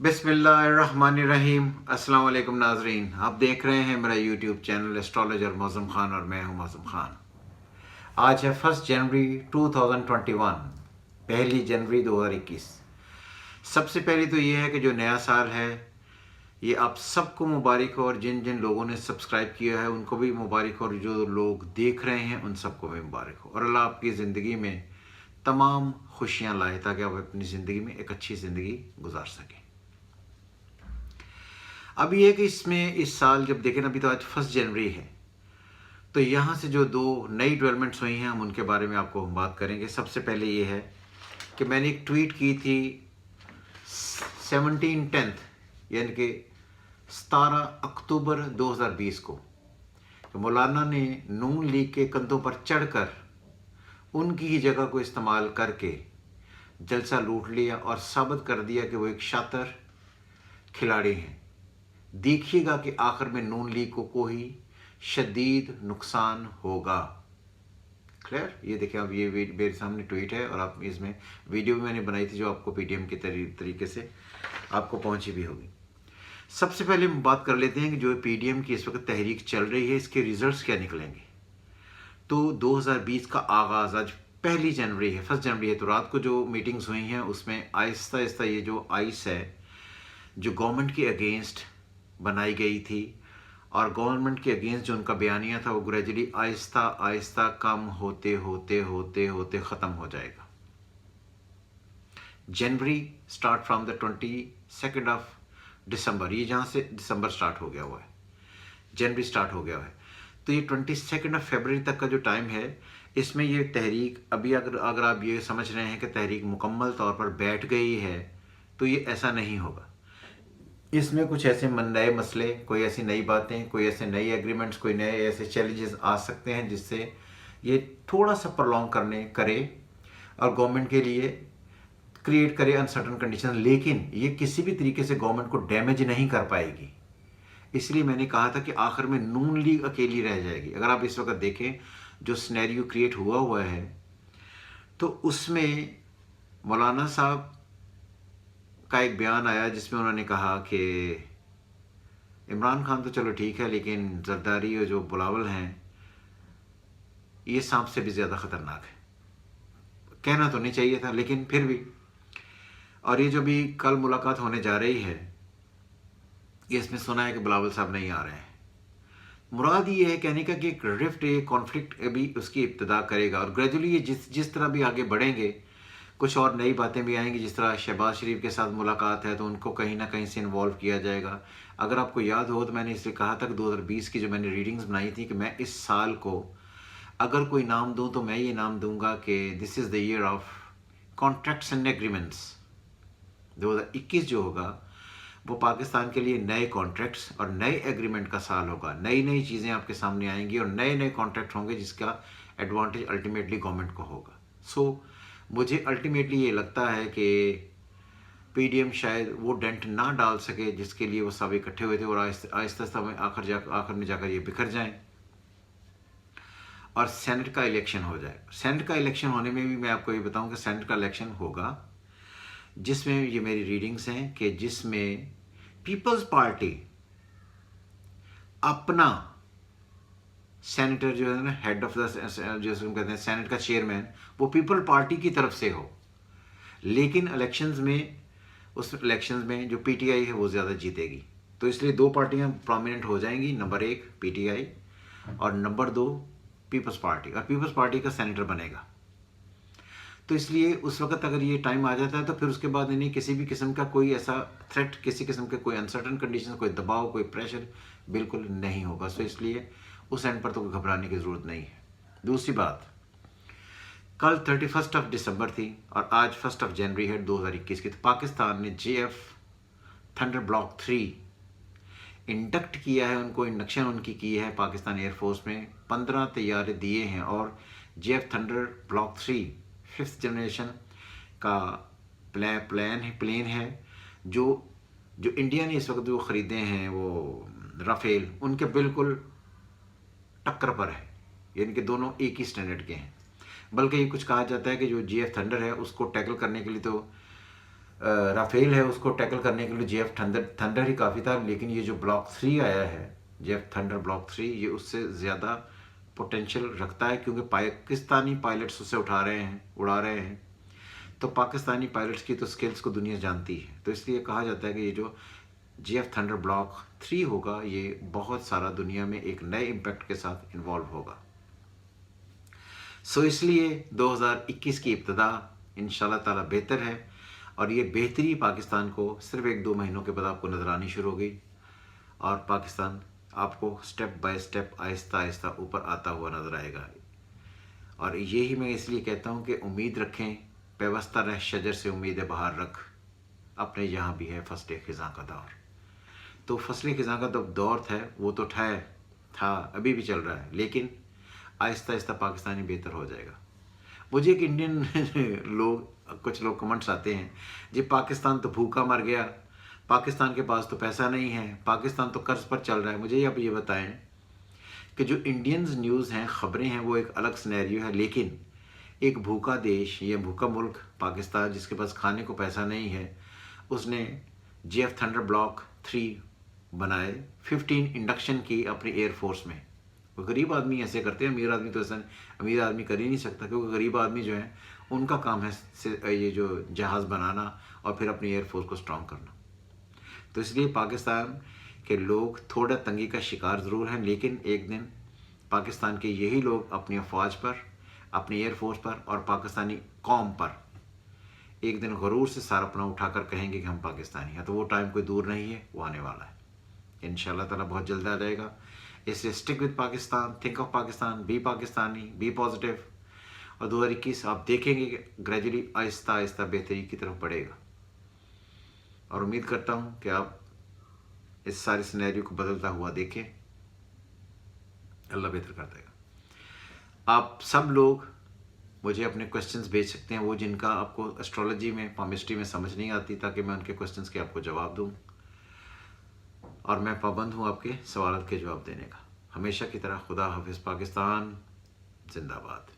बिस्मिल्लाहिर्रहमानिर्रहीम। अस्सलाम वालेकुम नाजरीन, आप देख रहे हैं मेरा YouTube channel astrologer Mauzam Khan और मैं हूं मौज़म खान। आज है 1 जनवरी 2021, 1 जनवरी 2021। सबसे पहले तो ये है कि जो नया साल है ये आप सबको मुबारक हो, और जिन जिन लोगों ने सब्सक्राइब किया है उनको भी मुबारक हो, और जो लोग देख रहे हैं उन सबको भी मुबारक हो, और अल्लाह आपकी ज़िंदगी में तमाम खुशियाँ लाए ताकि आप अपनी ज़िंदगी में एक अच्छी ज़िंदगी गुजार सकें। अब ये है कि इसमें इस साल जब देखें, अभी तो आज 1 जनवरी है, तो यहाँ से जो दो नई डेवलपमेंट्स हुई हैं हम उनके बारे में आपको हम बात करेंगे। सबसे पहले ये है कि मैंने एक ट्वीट की थी 17/10 यानी कि 17 अक्टूबर 2020 को, कि मौलाना ने नून लीग के कंधों पर चढ़कर उनकी ही जगह को इस्तेमाल करके जलसा लूट लिया और साबित कर दिया कि वो एक शातिर खिलाड़ी हैं। देखिएगा कि आखिर में नून लीग को कोई शदीद नुकसान होगा। क्लियर? ये देखिए, अब ये मेरे सामने ट्वीट है और आप इसमें वीडियो भी मैंने बनाई थी जो आपको पीटीएम के तरीके से आपको पहुंची भी होगी। सबसे पहले हम बात कर लेते हैं कि जो पीडीएम की इस वक्त तहरीक चल रही है इसके रिजल्ट्स क्या निकलेंगे। तो 2020 का आगाज़ आज 1 जनवरी है, 1 जनवरी है, तो रात को जो मीटिंग्स हुई हैं उसमें आहिस्ता आहिस्ता ये जो आइस है जो गवर्नमेंट के अगेंस्ट बनाई गई थी, और गवर्नमेंट के अगेंस्ट जो उनका बयानिया था वो ग्रेजुअली आहिस्ता आहिस्ता कम होते होते होते होते ख़त्म हो जाएगा। January start from the 22 of December, ये जहाँ से दिसंबर स्टार्ट हो गया हुआ है, जनवरी स्टार्ट हो गया है, तो ये 22 ऑफ फरवरी तक का जो टाइम है इसमें ये तहरीक अभी अगर आप ये समझ रहे हैं कि तहरीक मुकम्मल तौर पर बैठ गई है, तो ये ऐसा नहीं होगा। इसमें कुछ ऐसे नए मसले, कोई ऐसी नई बातें, कोई ऐसे नए एग्रीमेंट्स, कोई नए ऐसे चैलेंजेस आ सकते हैं जिससे ये थोड़ा सा प्रलॉन्ग करे और गवर्नमेंट के लिए क्रिएट करे अनसर्टन कंडीशन, लेकिन ये किसी भी तरीके से गवर्नमेंट को डैमेज नहीं कर पाएगी। इसलिए मैंने कहा था कि आखिर में नून लीग अकेली रह जाएगी। अगर आप इस वक्त देखें जो सिनेरियो क्रिएट हुआ है, तो उसमें मौलाना साहब का एक बयान आया जिसमें उन्होंने कहा कि इमरान खान तो चलो ठीक है, लेकिन जरदारी और जो बिलावल हैं ये सांप से भी ज़्यादा ख़तरनाक है। कहना तो नहीं चाहिए था, लेकिन फिर भी। और ये जो भी कल मुलाकात होने जा रही है, ये इसमें सुना है कि बिलावल साहब नहीं आ रहे हैं। मुराद ये है कहने का कि एक रिफ्ट, एक कॉन्फ्लिक्ट अभी उसकी इब्तिदा करेगा, और ग्रेजुअली ये जिस तरह भी आगे बढ़ेंगे कुछ और नई बातें भी आएंगी। जिस तरह शहबाज शरीफ के साथ मुलाकात है तो उनको कहीं ना कहीं से इन्वॉल्व किया जाएगा। अगर आपको याद हो तो मैंने इसलिए कहा था कि 2020 की जो मैंने रीडिंग्स बनाई थी कि मैं इस साल को अगर कोई नाम दूं तो मैं ये नाम दूंगा कि this is the year of contracts and agreements. 2021 जो होगा वो पाकिस्तान के लिए नए कॉन्ट्रैक्ट्स और नए एग्रीमेंट का साल होगा। नई नई चीज़ें आपके सामने आएंगी और नए नए कॉन्ट्रैक्ट होंगे जिसका एडवांटेज अल्टीमेटली गवर्नमेंट को होगा। मुझे अल्टीमेटली ये लगता है कि पीडीएम शायद वो डेंट ना डाल सके जिसके लिए वो सब इकट्ठे हुए थे, और आहिस्ता आहिस्ता में आखिर में जाकर ये बिखर जाएं और सेनेट का इलेक्शन हो जाए। सेनेट का इलेक्शन होने में भी मैं आपको ये बताऊं कि सेनेट का इलेक्शन होगा जिसमें ये मेरी रीडिंग्स हैं कि जिसमें पीपल्स पार्टी अपना सेनेटर जो है ना, हेड ऑफ द जैसे हम कहते हैं सेनेट का चेयरमैन, वो पीपल पार्टी की तरफ से हो, लेकिन उस इलेक्शंस में जो पीटीआई है वो ज़्यादा जीतेगी। तो इसलिए दो पार्टियां प्रोमिनेंट हो जाएंगी, नंबर 1 पीटीआई और नंबर 2 पीपल्स पार्टी, और पीपल्स पार्टी का सेनेटर बनेगा। तो इसलिए उस वक्त अगर ये टाइम आ जाता है तो फिर उसके बाद इन्हें किसी भी किस्म का कोई ऐसा थ्रेट, किसी किस्म के कोई अनसर्टन कंडीशन, कोई दबाव, कोई प्रेशर बिल्कुल नहीं होगा। सो इसलिए उस एंड पर तो कोई घबराने की ज़रूरत नहीं है। दूसरी बात, कल 31 ऑफ दिसंबर थी और आज 1 ऑफ जनवरी है 2021 की। तो पाकिस्तान ने JF थंडर ब्लॉक 3 इंडक्ट किया है, उनको इंडक्शन उनकी की है पाकिस्तान एयरफोर्स में। 15 तैयारे दिए हैं और JF thunder block 3 5th generation का प्लेन है जो इंडिया ने इस वक्त जो ख़रीदे हैं वो राफेल, उनके बिल्कुल टक्कर पर है, यानी कि दोनों एक ही स्टैंडर्ड के हैं। बल्कि ये कुछ कहा जाता है कि जो JF थंडर है उसको टैकल करने के लिए तो رافیل ہے اس کو ٹیکل کرنے کے لیے جے ایف تھنڈر ہی کافی تھا، لیکن یہ جو بلاک 3 آیا ہے، جے ایف تھنڈر بلاک 3، یہ اس سے زیادہ پوٹینشیل رکھتا ہے، کیونکہ پاکستانی پائلٹس اسے اڑا رہے ہیں، تو پاکستانی پائلٹس کی تو سکلز کو دنیا جانتی ہے، تو اس لیے کہا جاتا ہے کہ یہ جو جے ایف تھنڈر بلاک 3 ہوگا یہ بہت سارا دنیا میں ایک نئے امپیکٹ کے ساتھ انوالو ہوگا۔ اس لیے 2021 کی ابتدا انشاءاللہ تعالی بہتر ہے، اور یہ بہتری پاکستان کو صرف 1-2 مہینوں کے بعد آپ کو نظر آنی شروع ہو گئی، اور پاکستان آپ کو سٹیپ بائی سٹیپ آہستہ آہستہ اوپر آتا ہوا نظر آئے گا۔ اور یہی میں اس لیے کہتا ہوں کہ امید رکھیں، پیوستہ رہ شجر سے امید بہار رکھ، اپنے یہاں بھی ہے فصل خزاں کا دور۔ تو فصل خزاں کا دور تھا، وہ تو تھا، ابھی بھی چل رہا ہے، لیکن آہستہ آہستہ پاکستانی بہتر ہو جائے گا۔ مجھے ایک انڈین کچھ لوگ کمنٹس آتے ہیں، جی پاکستان تو بھوکا مر گیا، پاکستان کے پاس تو پیسہ نہیں ہے، پاکستان تو قرض پر چل رہا ہے۔ مجھے آپ یہ بتائیں کہ جو انڈینز نیوز ہیں، خبریں ہیں، وہ ایک الگ سینیریو ہے، لیکن ایک بھوکا دیش یا بھوکا ملک پاکستان، جس کے پاس کھانے کو پیسہ نہیں ہے، اس نے جے ایف تھنڈر بلاک 3 بنائے، 15 انڈکشن کی اپنی ایئر فورس میں۔ غریب آدمی ایسے کرتے ہیں، امیر آدمی تو ایسا امیر آدمی کر ہی نہیں سکتا، کیونکہ غریب آدمی جو ہیں ان کا کام ہے یہ جو جہاز بنانا اور پھر اپنی ایئر فورس کو اسٹرانگ کرنا۔ تو اس لیے پاکستان کے لوگ تھوڑا تنگی کا شکار ضرور ہیں، لیکن ایک دن پاکستان کے یہی لوگ اپنی افواج پر، اپنی ایئر فورس پر اور پاکستانی قوم پر ایک دن غرور سے سار اپنا اٹھا کر کہیں گے کہ ہم پاکستانی ہیں۔ تو وہ ٹائم کوئی دور نہیں ہے، وہ آنے والا ہے انشاءاللہ تعالیٰ، بہت جلد آ جائے گا۔ اس لیے stick with Pakistan, think of Pakistan, be Pakistani, be positive, اور 2021 آپ دیکھیں گے کہ گریجولی آہستہ آہستہ بہتری کی طرف بڑھے گا، اور امید کرتا ہوں کہ آپ اس سارے سینیریو کو بدلتا ہوا دیکھیں، اللہ بہتر کر دے گا۔ آپ سب لوگ مجھے اپنے کوسچنز بھیج سکتے ہیں، وہ جن کا آپ کو اسٹرالوجی میں، پامسٹری میں سمجھ نہیں آتی، تاکہ میں ان کے کوسچنز کے آپ کو جواب دوں، اور میں پابند ہوں آپ کے سوالات کے جواب دینے کا۔ ہمیشہ کی طرح خدا حافظ، پاکستان زندہ باد۔